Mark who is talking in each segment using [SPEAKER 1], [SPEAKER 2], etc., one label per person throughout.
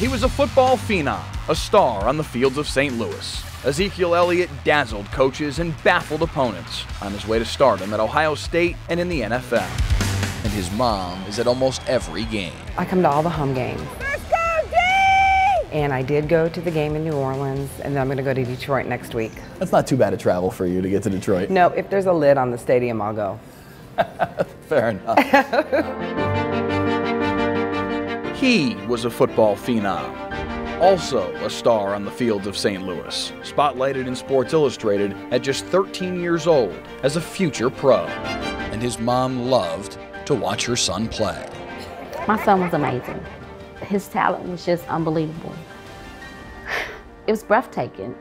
[SPEAKER 1] He was a football phenom, a star on the fields of St. Louis. Ezekiel Elliott dazzled coaches and baffled opponents on his way to stardom at Ohio State and in the NFL. And his mom is at almost every game.
[SPEAKER 2] I come to all the home games.
[SPEAKER 3] Let's go, D!
[SPEAKER 2] And I did go to the game in New Orleans, and then I'm going to go to Detroit next week.
[SPEAKER 4] That's not too bad a travel for you to get to Detroit.
[SPEAKER 2] No, if there's a lid on the stadium, I'll go.
[SPEAKER 4] Fair enough.
[SPEAKER 1] He was a football phenom, also a star on the fields of St. Louis, spotlighted in Sports Illustrated at just 13 years old as a future pro. And his mom loved to watch her son play.
[SPEAKER 5] My son was amazing. His talent was just unbelievable. It was breathtaking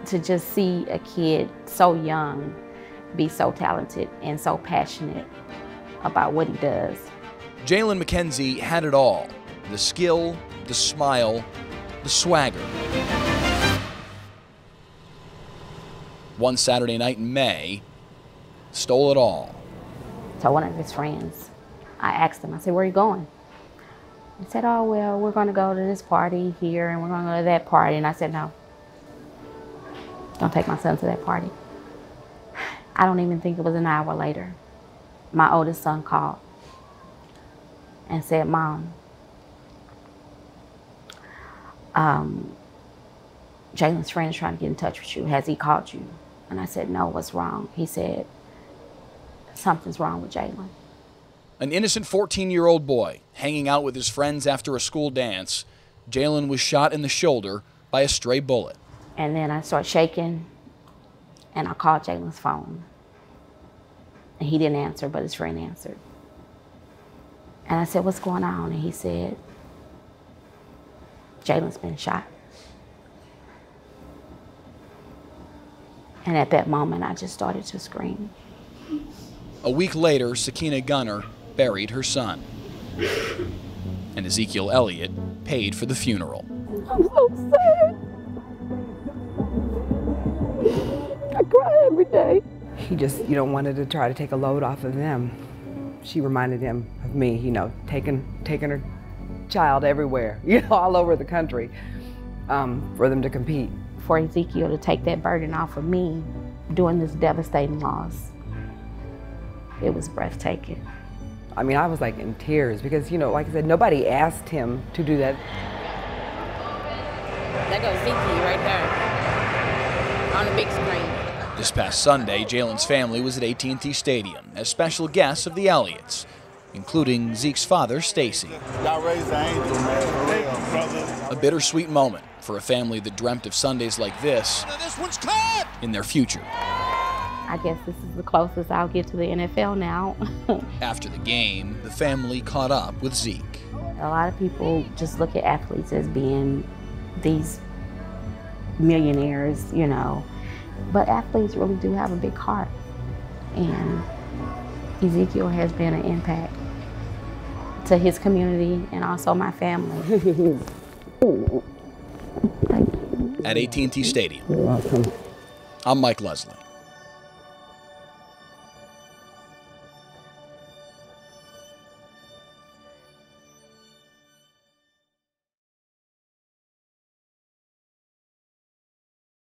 [SPEAKER 5] to just see a kid so young be so talented and so passionate about what he does.
[SPEAKER 1] Jalen McKenzie had it all: the skill, the smile, the swagger. One Saturday night in May, stole it all.
[SPEAKER 5] So one of his friends, I asked him, I said, "Where are you going?" He said, "Oh, well, we're going to go to this party here and we're going to go to that party." And I said, "No, don't take my son to that party." I don't even think it was an hour later, my oldest son called and said, "Mom, Jalen's friend is trying to get in touch with you. Has he called you?" And I said, "No, what's wrong?" He said, "Something's wrong with Jalen."
[SPEAKER 1] An innocent 14-year-old boy hanging out with his friends after a school dance, Jalen was shot in the shoulder by a stray bullet.
[SPEAKER 5] And then I started shaking, and I called Jalen's phone. And he didn't answer, but his friend answered. And I said, "What's going on?" And he said, "Jalen's been shot." And at that moment, I just started to scream.
[SPEAKER 1] A week later, Sakina Gunner buried her son. And Ezekiel Elliott paid for the funeral.
[SPEAKER 5] I'm so sad. I cry every day.
[SPEAKER 2] He just, wanted to try to take a load off of them. She reminded him of me, taking her child everywhere, all over the country, for them to compete.
[SPEAKER 5] For Ezekiel to take that burden off of me during this devastating loss, it was breathtaking.
[SPEAKER 2] I mean, I was like in tears because, like I said, nobody asked him to do that.
[SPEAKER 6] There goes Zeke right there on the big screen.
[SPEAKER 1] This past Sunday, Jalen's family was at AT&T Stadium as special guests of the Elliots, including Zeke's father, Stacy.
[SPEAKER 7] Y'all raised the angel, man, for real.
[SPEAKER 1] A bittersweet moment for a family that dreamt of Sundays like this in their future.
[SPEAKER 5] I guess this is the closest I'll get to the NFL now.
[SPEAKER 1] After the game, the family caught up with Zeke.
[SPEAKER 5] A lot of people just look at athletes as being these millionaires, but athletes really do have a big heart. And Ezekiel has been an impact to his community and also my family.
[SPEAKER 1] At AT&T Stadium,
[SPEAKER 2] You're welcome.
[SPEAKER 1] I'm Mike Leslie.